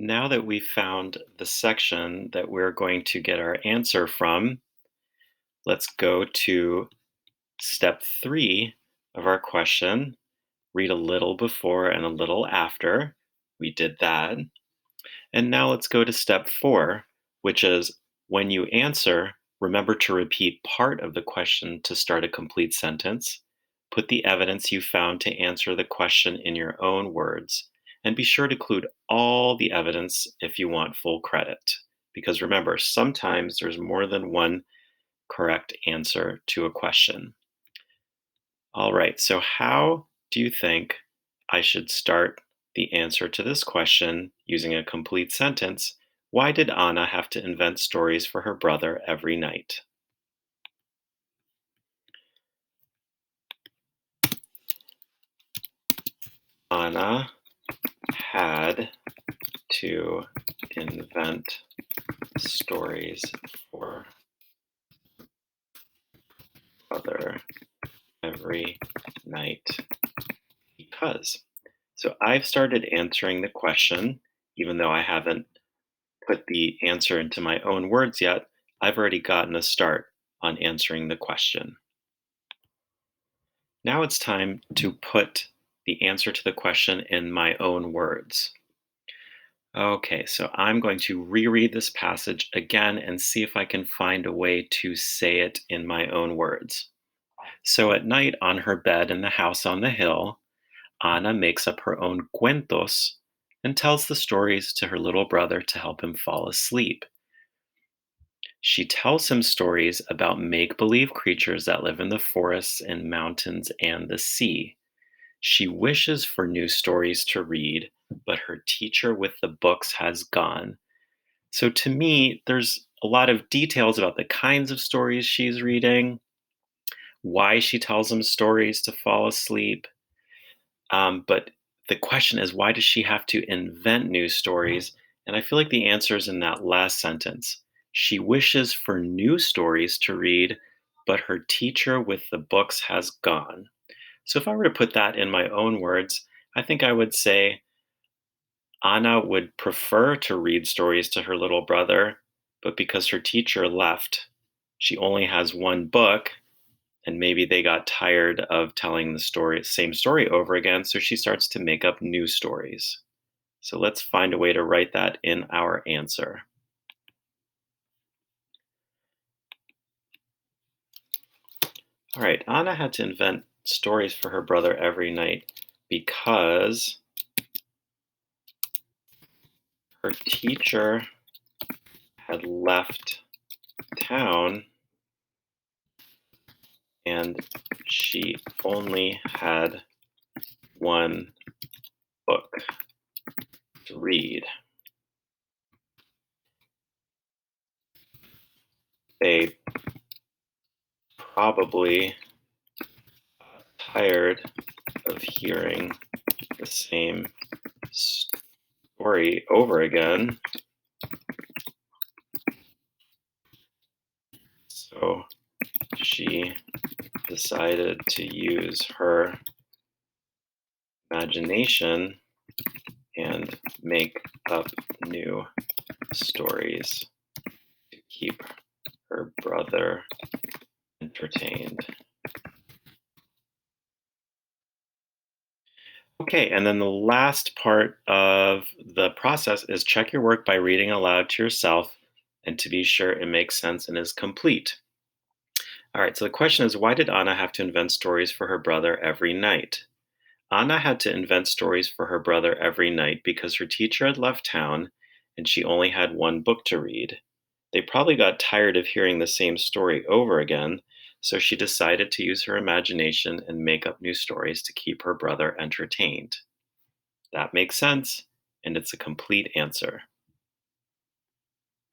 Now that we've found the section that we're going to get our answer from, let's go to step 3 of our question. Read a little before and a little after. We did that. And now let's go to step 4, which is when you answer, remember to repeat part of the question to start a complete sentence. Put the evidence you found to answer the question in your own words. And be sure to include all the evidence if you want full credit. Because remember, sometimes there's more than one correct answer to a question. All right, so how do you think I should start the answer to this question using a complete sentence? Why did Anna have to invent stories for her brother every night? Anna had to invent stories for brother every night because. So I've started answering the question, even though I haven't put the answer into my own words yet. I've already gotten a start on answering the question. Now it's time to put the answer to the question in my own words. Okay, so I'm going to reread this passage again and see if I can find a way to say it in my own words. So at night on her bed in the house on the hill, Ana makes up her own cuentos and tells the stories to her little brother to help him fall asleep. She tells him stories about make believe creatures that live in the forests and mountains and the sea. She wishes for new stories to read, but her teacher with the books has gone. So to me, there's a lot of details about the kinds of stories she's reading, why she tells him stories to fall asleep. But the question is, why does she have to invent new stories? And I feel like the answer is in that last sentence. She wishes for new stories to read, but her teacher with the books has gone. So if I were to put that in my own words, I think I would say Anna would prefer to read stories to her little brother, but because her teacher left, she only has one book, and maybe they got tired of telling the same story over again, so she starts to make up new stories. So let's find a way to write that in our answer. All right, Anna had to invent stories for her brother every night because her teacher had left town and she only had one book to read. They probably tired of hearing the same story over again. So she decided to use her imagination and make up new stories to keep her brother entertained. Okay, and then the last part of the process is check your work by reading aloud to yourself and to be sure it makes sense and is complete. All right, so the question is, why did Anna have to invent stories for her brother every night? Anna had to invent stories for her brother every night because her teacher had left town and she only had one book to read. They probably got tired of hearing the same story over again, so she decided to use her imagination and make up new stories to keep her brother entertained. That makes sense, and it's a complete answer.